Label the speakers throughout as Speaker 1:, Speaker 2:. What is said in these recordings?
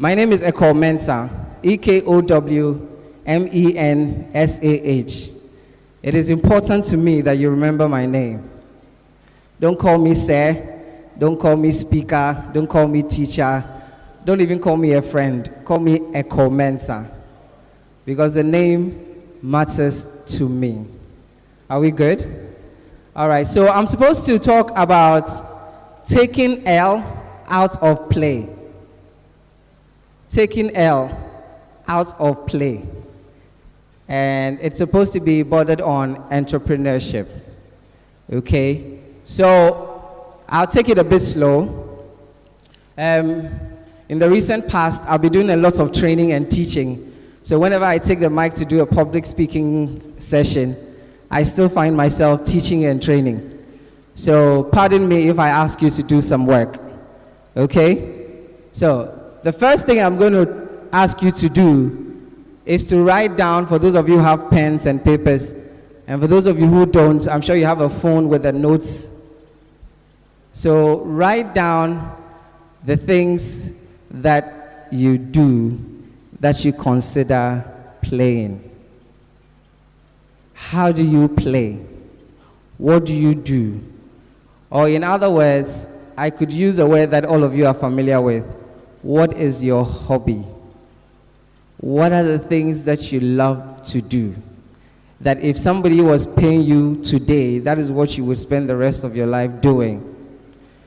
Speaker 1: My name is Ekow Mensah, Ekowmensah. It is important to me that you remember my name. Don't call me sir, don't call me speaker, don't call me teacher, don't even call me a friend. Call me Ekow Mensah, because the name matters to me. Are we good? All right, so I'm supposed to talk about taking L out of play. Taking L out of play. And it's supposed to be bordered on entrepreneurship. Okay? So I'll take it a bit slow. In the recent past, I've been doing a lot of training and teaching. So whenever I take the mic to do a public speaking session, I still find myself teaching and training. So pardon me if I ask you to do some work. Okay? So the first thing I'm going to ask you to do is to write down, for those of you who have pens and papers, and for those of you who don't, I'm sure you have a phone with the notes. So write down the things that you do that you consider playing. How do you play? What do you do? Or in other words, I could use a word that all of you are familiar with. What is your hobby? What are the things that you love to do? That if somebody was paying you today, that is what you would spend the rest of your life doing.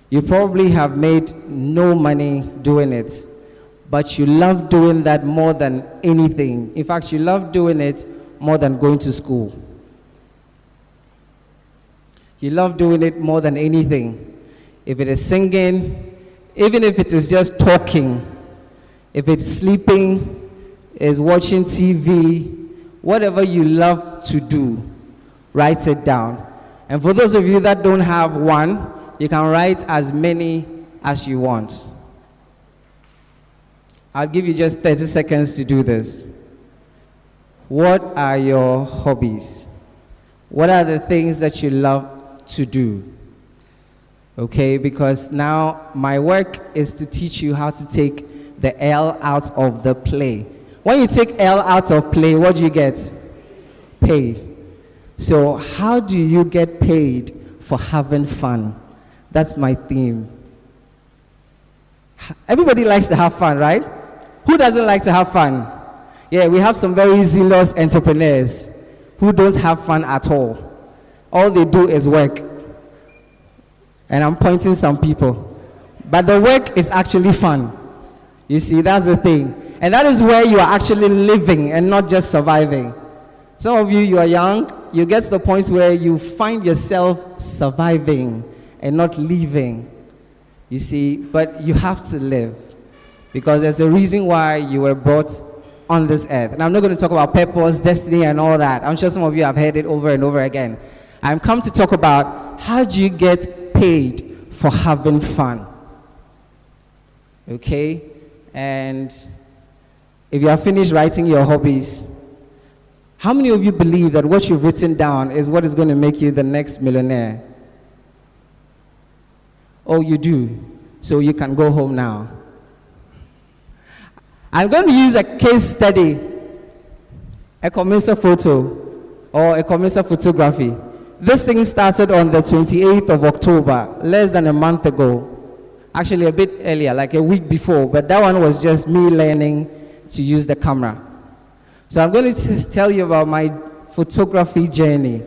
Speaker 1: You probably have made no money doing it, but you love doing that more than anything. In fact, you love doing it more than going to school. You love doing it more than anything. If it is singing, even if it is just talking, if it's sleeping, is watching TV, whatever you love to do, write it down. And for those of you that don't have one, you can write as many as you want. I'll give you just 30 seconds to do this. What are your hobbies? What are the things that you love to do? Okay, because now my work is to teach you how to take the L out of the play. When you take L out of play, what do you get? Pay. So how do you get paid for having fun? That's my theme. Everybody likes to have fun, right? Who doesn't like to have fun? Yeah, we have some very zealous entrepreneurs who don't have fun at all. All they do is work. And I'm pointing some people. But the work is actually fun. You see, that's the thing. And that is where you are actually living and not just surviving. Some of you, you are young, you get to the point where you find yourself surviving and not living. You see, but you have to live. Because there's a reason why you were brought on this earth. And I'm not going to talk about purpose, destiny, and all that. I'm sure some of you have heard it over and over again. I'm come to talk about how do you get paid for having fun. Okay? And if you are finished writing your hobbies, how many of you believe that what you've written down is what is going to make you the next millionaire? Oh, you do. So you can go home now. I'm going to use a case study, a Mensah photo, or a Mensah photography. This thing started on the 28th of October, less than a month ago. Actually, a bit earlier, like a week before, but that one was just me learning to use the camera. So I'm going to tell you about my photography journey.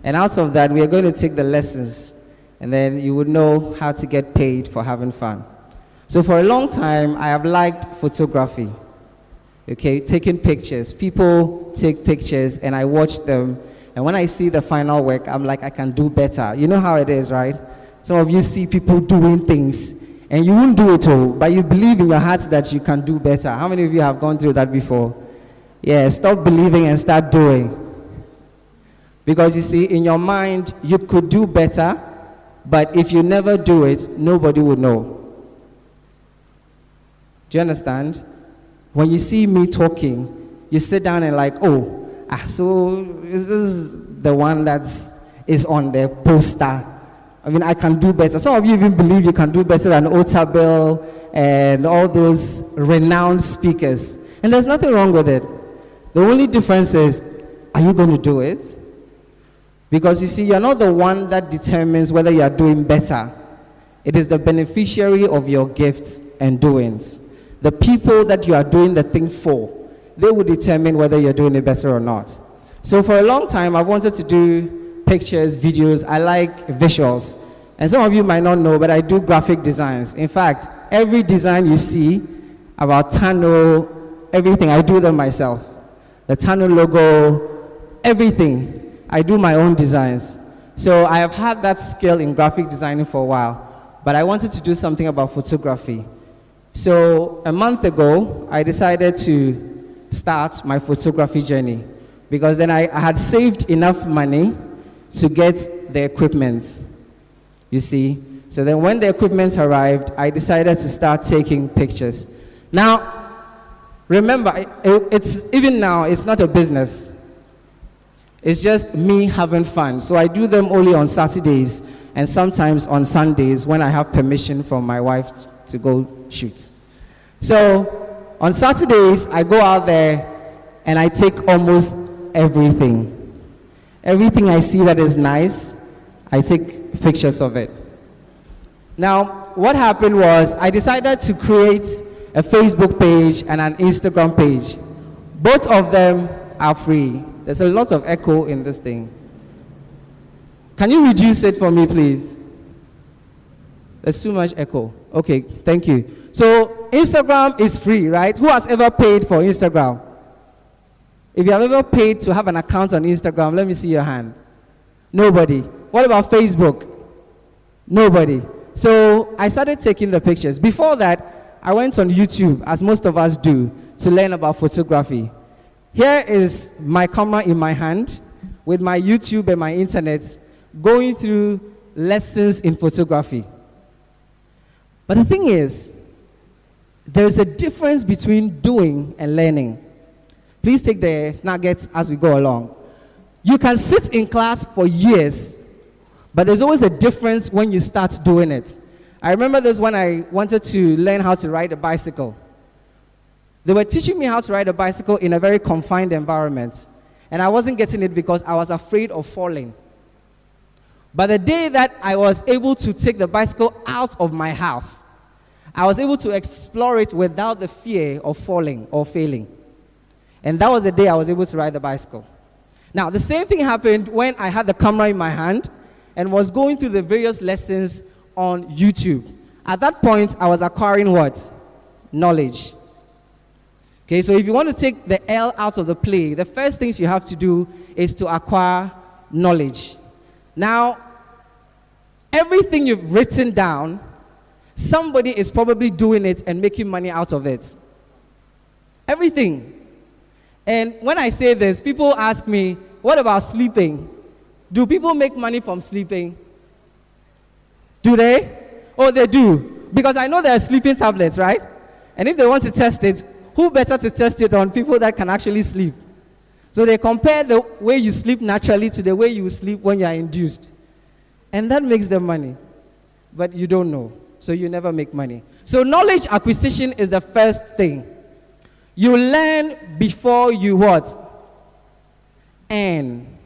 Speaker 1: And out of that, we are going to take the lessons. And then you would know how to get paid for having fun. So for a long time, I have liked photography. Okay, taking pictures. People take pictures and I watch them. And when I see the final work, I'm like, I can do better. You know how it is, right? Some of you see people doing things and you won't do it all, but you believe in your heart that you can do better. How many of you have gone through that before? Yeah, stop believing and start doing. Because you see, in your mind, you could do better, but if you never do it, nobody would know. Do you understand? When you see me talking, you sit down and like, oh, so is this the one that is on the poster? I mean, I can do better. Some of you even believe you can do better than Otabel and all those renowned speakers. And there's nothing wrong with it. The only difference is, are you going to do it? Because you see, you're not the one that determines whether you are doing better. It is the beneficiary of your gifts and doings. The people that you are doing the thing for, they will determine whether you're doing it better or not. So for a long time, I've wanted to do pictures, videos. I like visuals. And some of you might not know, but I do graphic designs. In fact, every design you see about Tano, everything, I do them myself. The Tano logo, everything, I do my own designs. So I have had that skill in graphic designing for a while, but I wanted to do something about photography. So a month ago, I decided to start my photography journey, because then I had saved enough money to get the equipment, you see. So then when the equipment arrived, I decided to start taking pictures. Now, remember, it's even now, it's not a business. It's just me having fun. So I do them only on Saturdays and sometimes on Sundays when I have permission from my wife to go shoot. So on Saturdays, I go out there and I take almost everything. Everything I see that is nice, I take pictures of it. Now, what happened was I decided to create a Facebook page and an Instagram page. Both of them are free. There's a lot of echo in this thing. Can you reduce it for me, please? There's too much echo. Okay, thank you. So Instagram is free, right? Who has ever paid for Instagram? If you have ever paid to have an account on Instagram, let me see your hand. Nobody. What about Facebook? Nobody. So I started taking the pictures. Before that, I went on YouTube, as most of us do, to learn about photography. Here is my camera in my hand, with my YouTube and my internet, going through lessons in photography. But the thing is, there's a difference between doing and learning. Please take the nuggets as we go along. You can sit in class for years, but there's always a difference when you start doing it. I remember this when I wanted to learn how to ride a bicycle. They were teaching me how to ride a bicycle in a very confined environment, and I wasn't getting it because I was afraid of falling. But the day that I was able to take the bicycle out of my house, I was able to explore it without the fear of falling or failing. And that was the day I was able to ride the bicycle. Now, the same thing happened when I had the camera in my hand and was going through the various lessons on YouTube. At that point, I was acquiring what? Knowledge. Okay, so if you want to take the L out of the play, the first things you have to do is to acquire knowledge. Now, everything you've written down, somebody is probably doing it and making money out of it. Everything. And when I say this, people ask me, what about sleeping? Do people make money from sleeping? Do they? Oh, they do. Because I know there are sleeping tablets, right? And if they want to test it, who better to test it on people that can actually sleep? So they compare the way you sleep naturally to the way you sleep when you are induced. And that makes them money. But you don't know. So you never make money. So knowledge acquisition is the first thing. You learn before you what? Earn.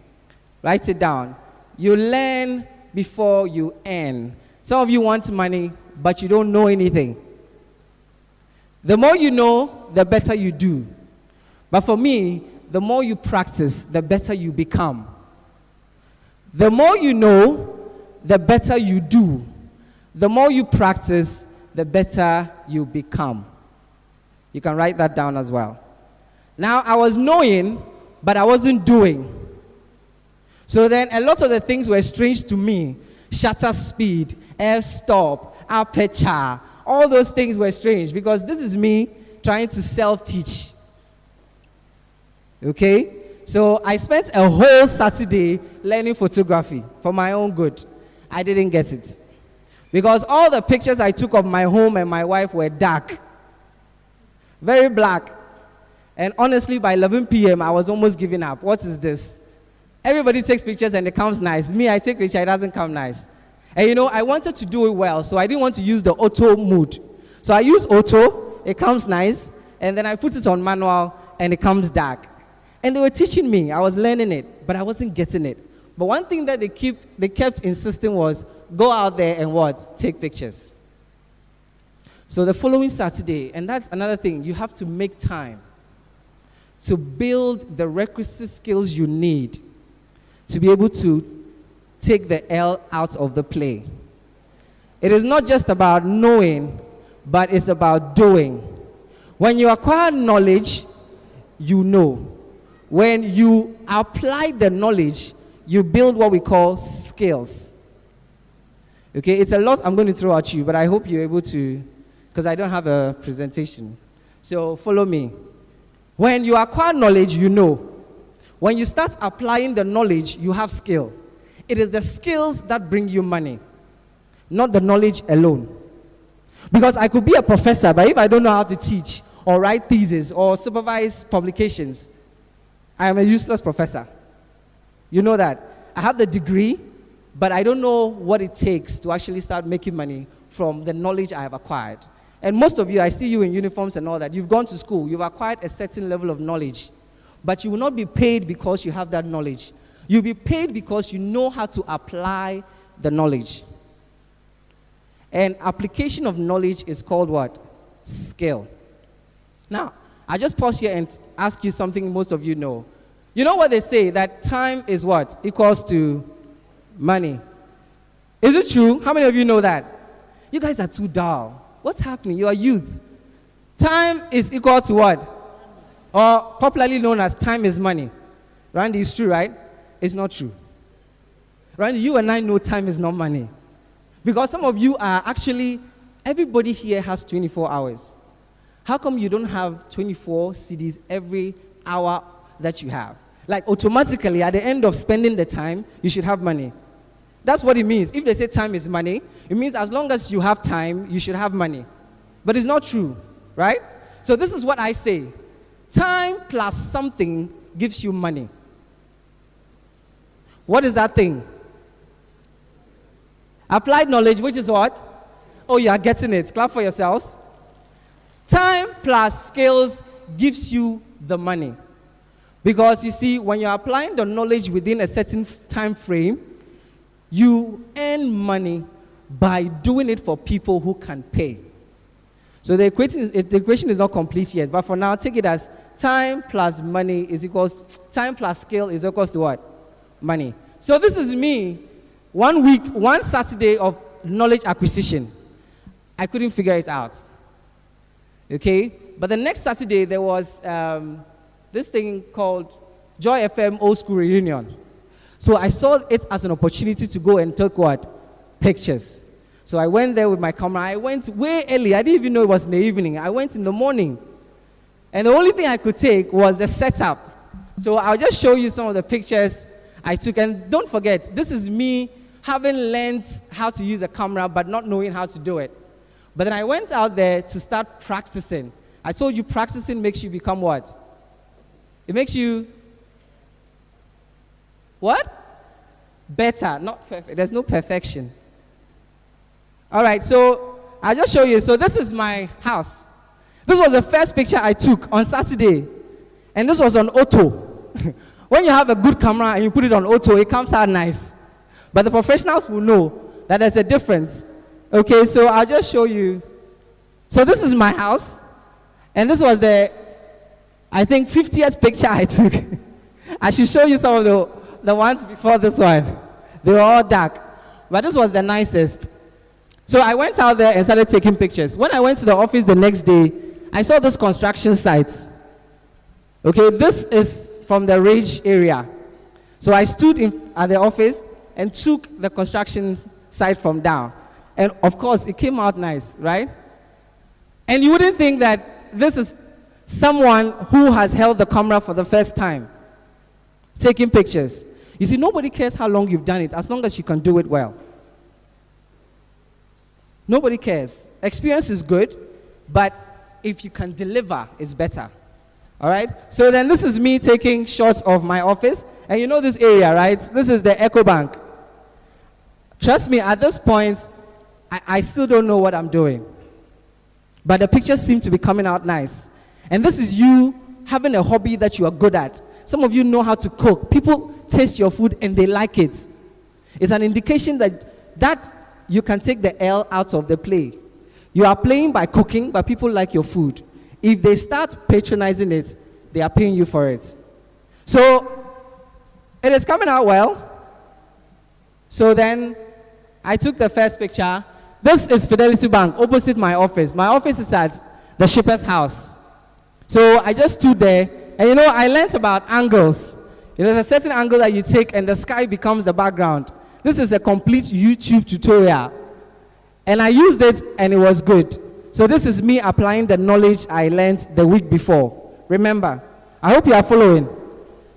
Speaker 1: Write it down. You learn before you earn. Some of you want money, but you don't know anything. The more you know, the better you do. But for me, the more you practice, the better you become. The more you know, the better you do. The more you practice, the better you become. You can write that down as well. Now, I was knowing, but I wasn't doing. So then a lot of the things were strange to me. Shutter speed, f-stop, aperture, all those things were strange because this is me trying to self-teach. Okay? So I spent a whole Saturday learning photography for my own good. I didn't get it. Because all the pictures I took of my home and my wife were dark. Very black. And honestly, by 11 p.m., I was almost giving up. What is this? Everybody takes pictures and it comes nice. Me, I take picture, it doesn't come nice. And you know, I wanted to do it well, so I didn't want to use the auto mode. So I use auto, it comes nice, and then I put it on manual, and it comes dark. And they were teaching me, I was learning it, but I wasn't getting it. But one thing that they kept insisting was, go out there and what? Take pictures. So the following Saturday, and that's another thing, you have to make time to build the requisite skills you need to be able to take the L out of the play. It is not just about knowing, but it's about doing. When you acquire knowledge, you know. When you apply the knowledge, you build what we call skills. Okay, it's a lot I'm going to throw at you, but I hope you're able to, because I don't have a presentation. So follow me. When you acquire knowledge, you know. When you start applying the knowledge, you have skill. It is the skills that bring you money, not the knowledge alone. Because I could be a professor, but if I don't know how to teach or write theses or supervise publications, I am a useless professor. You know that. I have the degree, but I don't know what it takes to actually start making money from the knowledge I have acquired. And most of you, I see you in uniforms and all that. You've gone to school. You've acquired a certain level of knowledge. But you will not be paid because you have that knowledge. You'll be paid because you know how to apply the knowledge. And application of knowledge is called what? Skill. Now, I just pause here and ask you something most of you know. You know what they say, that time is what? Equals to money. Is it true? How many of you know that? You guys are too dull. What's happening? You are youth. Time is equal to what? Or popularly known as time is money. Randy, it's true, right? It's not true. Randy, you and I know time is not money. Because some of you are actually, everybody here has 24 hours. How come you don't have 24 CDs every hour that you have? Like automatically, at the end of spending the time, you should have money. That's what it means. If they say time is money, it means as long as you have time, you should have money. But it's not true, right? So this is what I say. Time plus something gives you money. What is that thing? Applied knowledge, which is what? Oh, you are getting it. Clap for yourselves. Time plus skills gives you the money. Because you see, when you're applying the knowledge within a certain time frame, you earn money by doing it for people who can pay. So the equation is not complete yet, but for now, take it as time plus money is equals, time plus skill is equals to what? Money. So this is me, 1 week, one Saturday of knowledge acquisition. I couldn't figure it out. Okay? But the next Saturday, there was this thing called Joy FM Old School Reunion. So I saw it as an opportunity to go and take what? Pictures. So I went there with my camera. I went way early. I didn't even know it was in the evening. I went in the morning. And the only thing I could take was the setup. So I'll just show you some of the pictures I took. And don't forget, this is me having learned how to use a camera but not knowing how to do it. But then I went out there to start practicing. I told you practicing makes you become what? It makes you what? Better, not perfect. There's no perfection. All right, so I'll just show you. So this is my house. This was the first picture I took on Saturday. And this was on auto. When you have a good camera and you put it on auto, it comes out nice. But the professionals will know that there's a difference. Okay, so I'll just show you. So this is my house. And this was the, I think, 50th picture I took. I should show you some of the ones before this one. They were all dark. But this was the nicest. So I went out there and started taking pictures. When I went to the office the next day, I saw this construction site. Okay, this is from the Rage area. So I stood at the office and took the construction site from down. And of course, it came out nice, right? And you wouldn't think that this is someone who has held the camera for the first time, taking pictures. You see, nobody cares how long you've done it, as long as you can do it well. Nobody cares. Experience is good, but if you can deliver, it's better. All right? So then this is me taking shots of my office. And you know this area, right? This is the Ekow Bank. Trust me, at this point, I still don't know what I'm doing. but the pictures seem to be coming out nice. And this is you having a hobby that you are good at. Some of you know how to cook. People taste your food and they like it. It's an indication that you can take the L out of the play. You are playing by cooking, but people like your food. If they start patronizing it, they are paying you for it. So it is coming out well. So then I took the first picture. This is Fidelity Bank opposite my office. My office is at the Shipper's House. So I just stood there, and I learned about angles. There's a certain angle that you take and the sky becomes the background. This is a complete YouTube tutorial. And I used it and it was good. So this is me applying the knowledge I learned the week before. Remember, I hope you are following.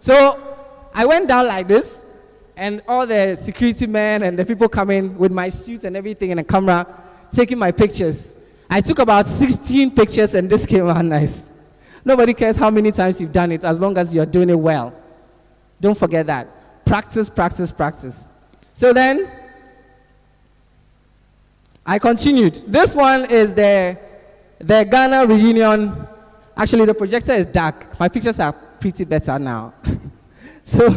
Speaker 1: So I went down like this, and all the security men and the people coming with my suit and everything and a camera, taking my pictures. I took about 16 pictures and this came out nice. Nobody cares how many times you've done it as long as you're doing it well. Don't forget that. Practice, practice, practice. So then, I continued. This one is the Ghana reunion. Actually, the projector is dark. My pictures are pretty better now. So,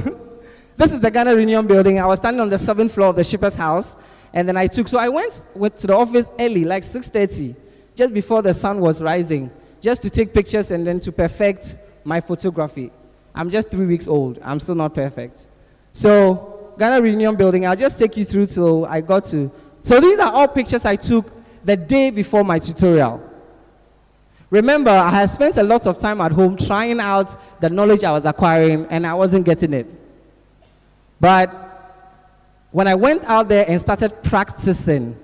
Speaker 1: this is the Ghana reunion building. I was standing on the 7th floor of the Shipper's House, and then so I went to the office early, like 6:30, just before the sun was rising, just to take pictures and then to perfect my photography. I'm just 3 weeks old. I'm still not perfect. So, Ghana reunion building, I'll just take you through till I got to. So these are all pictures I took the day before my tutorial. Remember, I had spent a lot of time at home trying out the knowledge I was acquiring, and I wasn't getting it. But when I went out there and started practicing,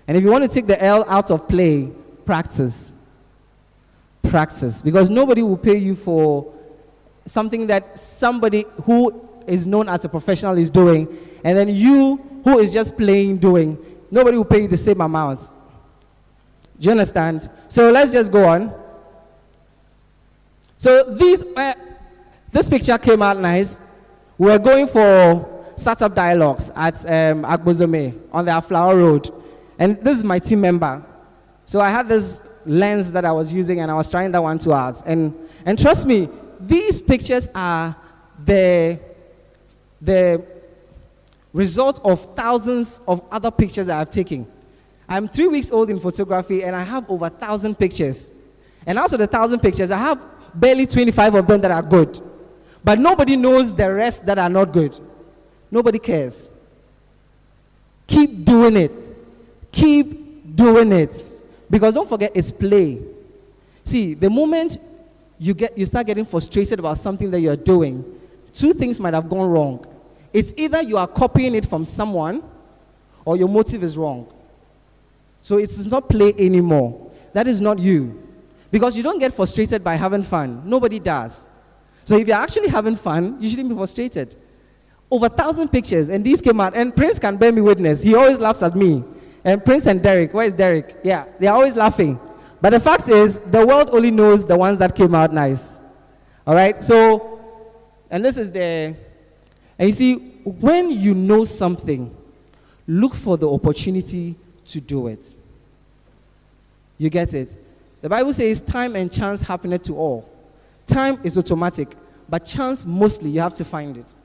Speaker 1: and if you want to take the L out of play, practice. Practice. Because nobody will pay you for something that somebody who is known as a professional is doing, and then you who is just playing doing. Nobody will pay you the same amount. Do you understand? So let's just go on. So this picture came out nice. We were going for startup dialogues at Agbozome on the Aflower Road. And this is my team member. So I had this lens that I was using, and I was trying that one to out. And trust me, these pictures are the result of thousands of other pictures that I've taken. I'm 3 weeks old in photography, and I have over 1,000 pictures. And out of the 1,000 pictures, I have barely 25 of them that are good. But nobody knows the rest that are not good. Nobody cares. Keep doing it. Keep doing it. Because don't forget, it's play. See, the moment you start getting frustrated about something that you're doing, two things might have gone wrong. It's either you are copying it from someone, or your motive is wrong. So it's not play anymore. That is not you. Because you don't get frustrated by having fun. Nobody does. So if you're actually having fun, you shouldn't be frustrated. Over 1,000 pictures, and these came out, and Prince can bear me witness. He always laughs at me. And Prince and Derek, where is Derek? Yeah, they're always laughing. But the fact is, the world only knows the ones that came out nice. All right? So, and this is and you see, when you know something, look for the opportunity to do it. You get it? The Bible says time and chance happeneth to all. Time is automatic, but chance mostly you have to find it.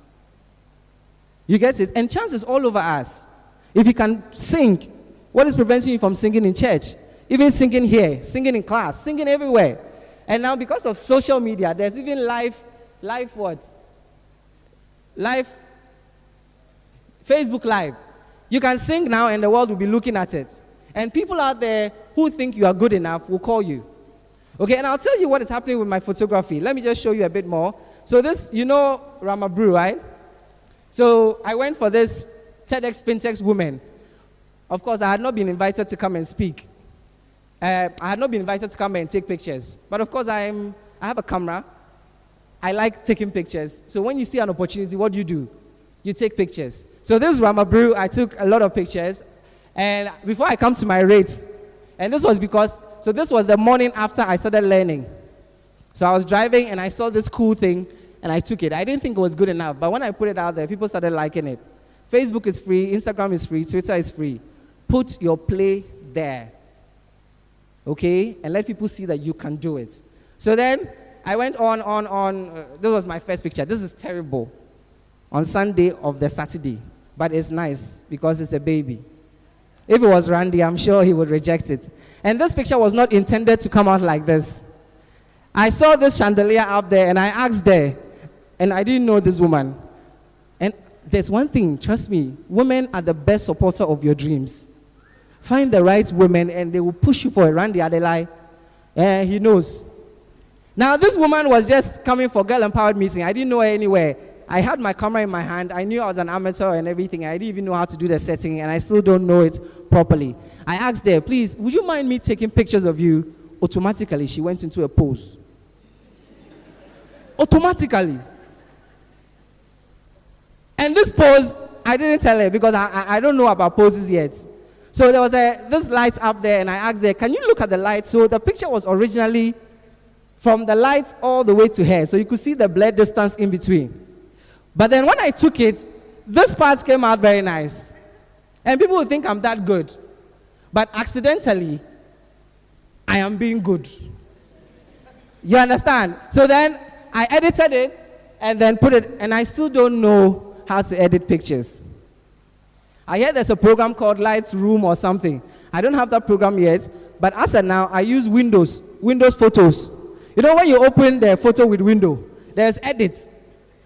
Speaker 1: You get it? And chance is all over us. If you can sing, what is preventing you from singing in church? Even singing here, singing in class, singing everywhere. And now because of social media, there's even live what? Live, Facebook Live. You can sing now and the world will be looking at it. And people out there who think you are good enough will call you. Okay, and I'll tell you what is happening with my photography. Let me just show you a bit more. So this, you know Rama Brew, right? So I went for this TEDx Spintex woman. Of course, I had not been invited to come and speak. I had not been invited to come and take pictures. But of course, I have a camera. I like taking pictures. So when you see an opportunity, what do? You take pictures. So this is Rama Brew. I took a lot of pictures. And before I come to my rates, and this was this was the morning after I started learning. So I was driving and I saw this cool thing and I took it. I didn't think it was good enough, but when I put it out there, people started liking it. Facebook is free, Instagram is free, Twitter is free. Put your play there. okay, and let people see that you can do it. So then I went on. This was my first picture. This is terrible. On Sunday of the Saturday, but it's nice because it's a baby. If it was Randy, I'm sure he would reject it. And this picture was not intended to come out like this. I saw this chandelier up there, and I asked there, and I didn't know this woman. And there's one thing, trust me, women are the best supporter of your dreams. Find the right women, and they will push you for it. Randy Adelai, he knows. Now, this woman was just coming for Girl Empowered meeting. I didn't know her anywhere. I had my camera in my hand. I knew I was an amateur and everything. I didn't even know how to do the setting, and I still don't know it properly. I asked her, please, would you mind me taking pictures of you? Automatically, she went into a pose. Automatically. And this pose, I didn't tell her because I don't know about poses yet. So there was this light up there, and I asked her, can you look at the light? So the picture was originally from the light all the way to her. So you could see the blur distance in between. But then when I took it, this part came out very nice. And people would think I'm that good. But accidentally, I am being good. You understand? So then I edited it and then put it, and I still don't know how to edit pictures. I hear there's a program called Lightroom or something. I don't have that program yet, but as of now, I use Windows Photos. You know when you open the photo with window, there's edit.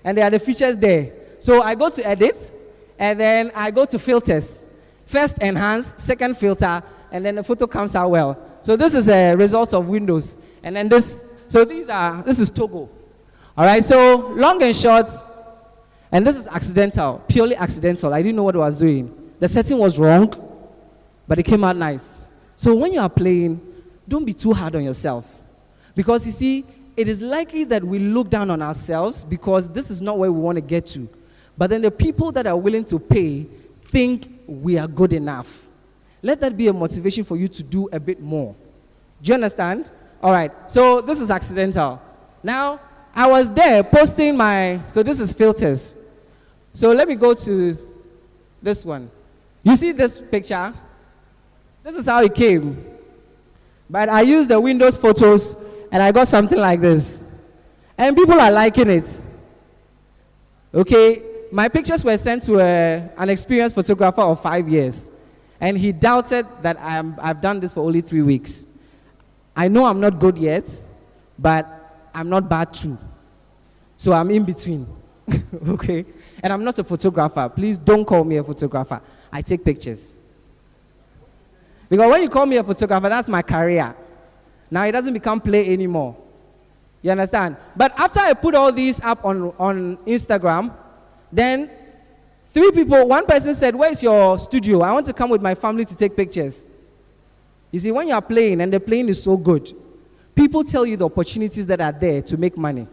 Speaker 1: And there are the features there. So I go to edit, and then I go to filters. First enhance, second filter, and then the photo comes out well. So this is a result of Windows. And then this is Togo. All right, so long and short, and this is accidental, purely accidental. I didn't know what I was doing. The setting was wrong, but it came out nice. So when you are playing, don't be too hard on yourself. Because you see, it is likely that we look down on ourselves because this is not where we want to get to. But then the people that are willing to pay think we are good enough. Let that be a motivation for you to do a bit more. Do you understand? All right, so this is accidental. Now, I was there posting so this is filters. So let me go to this one. You see this picture? This is how it came. But I used the Windows Photos, and I got something like this. And people are liking it. Okay, my pictures were sent to an experienced photographer of 5 years. And he doubted that I've done this for only 3 weeks. I know I'm not good yet, but I'm not bad too. So I'm in between. Okay? And I'm not a photographer. Please don't call me a photographer. I take pictures. Because when you call me a photographer, that's my career. Now it doesn't become play anymore. You understand? But after I put all these up on Instagram, then 3 people, one person said, where's your studio? I want to come with my family to take pictures. You see, when you are playing and the playing is so good, people tell you the opportunities that are there to make money.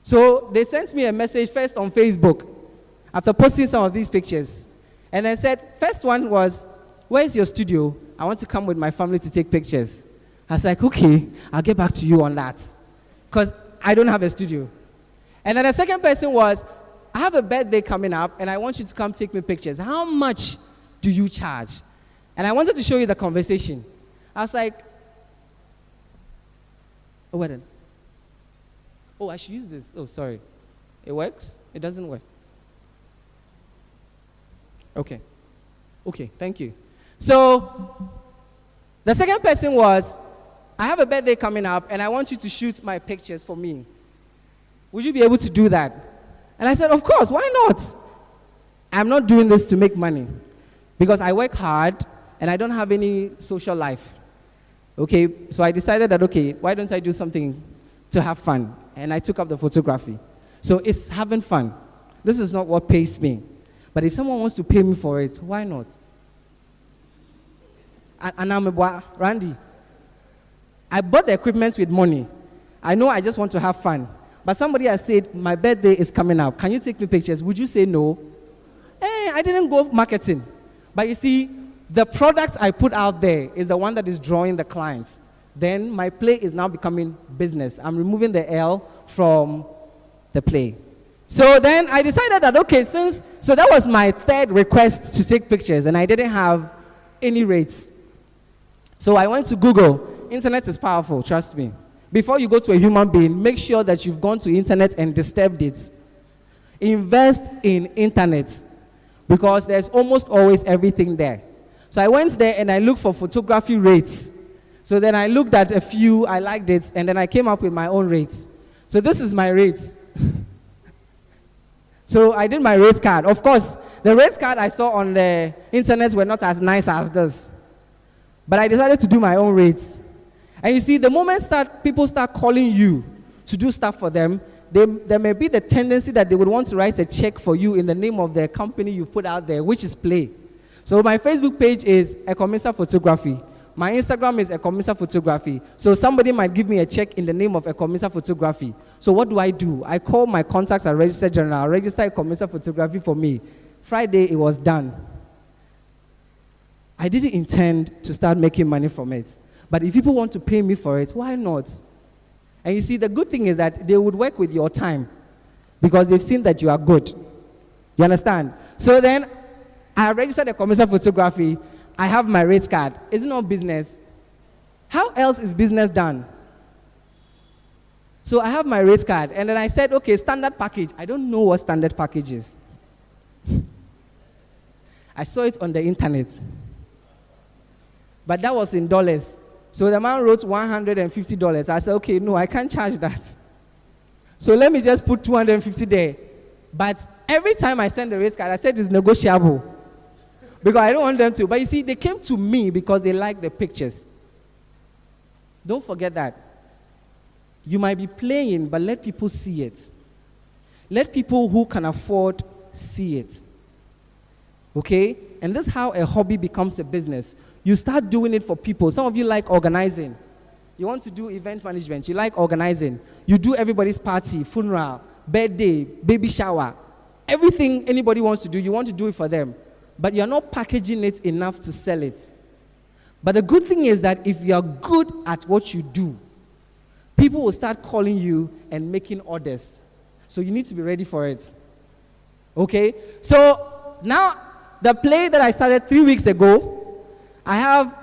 Speaker 1: So they sent me a message first on Facebook after posting some of these pictures. And then said, first one was, where's your studio? I want to come with my family to take pictures. I was like, okay, I'll get back to you on that. Because I don't have a studio. And then the second person was, I have a birthday coming up, and I want you to come take me pictures. How much do you charge? And I wanted to show you the conversation. I was like, oh, wait then. Oh, I should use this. Oh, sorry. It works? It doesn't work. Okay. Okay, thank you. So, the second person was, I have a birthday coming up, and I want you to shoot my pictures for me. Would you be able to do that? And I said, of course, why not? I'm not doing this to make money. Because I work hard, and I don't have any social life. Okay, so I decided that, okay, why don't I do something to have fun? And I took up the photography. So it's having fun. This is not what pays me. But if someone wants to pay me for it, why not? And I'm a Randy. I bought the equipment with money. I know I just want to have fun. But somebody has said, my birthday is coming up. Can you take me pictures? Would you say no? I didn't go marketing. But you see, the product I put out there is the one that is drawing the clients. Then my play is now becoming business. I'm removing the L from the play. So then I decided that, okay, so that was my third request to take pictures, and I didn't have any rates. So I went to Google. Internet is powerful, trust me. Before you go to a human being, make sure that you've gone to internet and disturbed it. Invest in internet, because there's almost always everything there. So I went there and I looked for photography rates. So then I looked at a few, I liked it, and then I came up with my own rates. So this is my rates. So I did my rate card. Of course, the rate card I saw on the internet were not as nice as this. But I decided to do my own rates. And you see, the moment people start calling you to do stuff for them, there may be the tendency that they would want to write a check for you in the name of the company you put out there, which is Play. So my Facebook page is Mensah Photography. My Instagram is Mensah Photography. So somebody might give me a check in the name of Mensah Photography. So what do? I call my contacts at Register General, register Mensah Photography for me. Friday, it was done. I didn't intend to start making money from it. But if people want to pay me for it, why not? And you see, the good thing is that they would work with your time because they've seen that you are good. You understand? So then, I registered Mensah Photography. I have my rate card. It's not business. How else is business done? So I have my rate card, and then I said, okay, standard package. I don't know what standard package is. I saw it on the internet. But that was in dollars. So the man wrote $150. I said, okay, no, I can't charge that. So let me just put $250 there. But every time I send the rate card, I said it's negotiable. Because I don't want them to. But you see, they came to me because they like the pictures. Don't forget that. You might be playing, but let people see it. Let people who can afford see it. Okay? And this is how a hobby becomes a business. You start doing it for people. Some of you like organizing. You want to do event management. You like organizing. You do everybody's party, funeral, birthday, baby shower. Everything anybody wants to do, you want to do it for them. But you're not packaging it enough to sell it. But the good thing is that if you're good at what you do, people will start calling you and making orders. So you need to be ready for it. Okay? So now, the play that I started 3 weeks ago, I have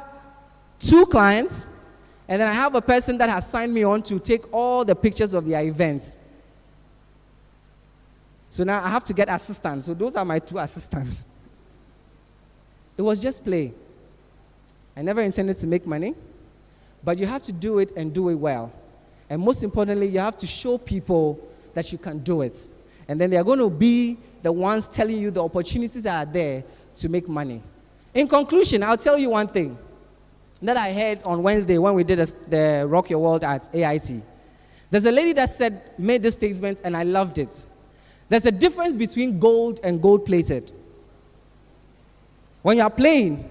Speaker 1: 2 clients, and then I have a person that has signed me on to take all the pictures of their events. So now I have to get assistants. So those are my 2 assistants. It was just play. I never intended to make money, but you have to do it and do it well. And most importantly, you have to show people that you can do it. And then they are going to be the ones telling you the opportunities that are there to make money. In conclusion, I'll tell you one thing that I heard on Wednesday when we did the Rock Your World at AIT. There's a lady that made this statement, and I loved it. There's a difference between gold and gold-plated. When you are playing,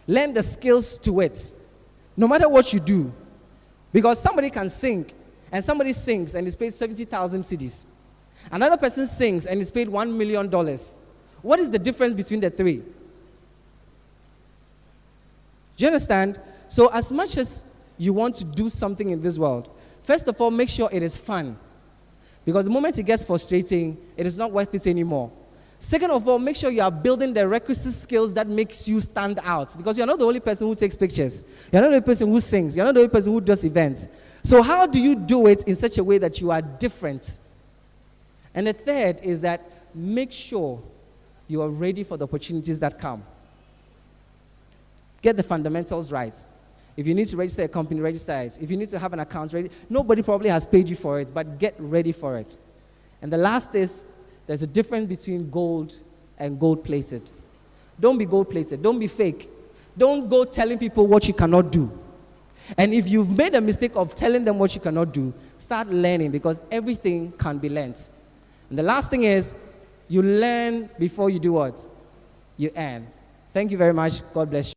Speaker 1: learn the skills to it, no matter what you do. Because somebody can sing, and somebody sings and is paid 70,000 cedis. Another person sings and is paid $1 million. What is the difference between the 3? Do you understand? So as much as you want to do something in this world, first of all, make sure it is fun. Because the moment it gets frustrating, it is not worth it anymore. Second of all, make sure you are building the requisite skills that makes you stand out. Because you're not the only person who takes pictures. You're not the only person who sings. You're not the only person who does events. So how do you do it in such a way that you are different? And the third is that make sure you are ready for the opportunities that come. Get the fundamentals right. If you need to register a company, register it. If you need to have an account, nobody probably has paid you for it, but get ready for it. And the last is, there's a difference between gold and gold-plated. Don't be gold-plated. Don't be fake. Don't go telling people what you cannot do. And if you've made a mistake of telling them what you cannot do, start learning, because everything can be learned. And the last thing is, you learn before you do what? You earn. Thank you very much. God bless you.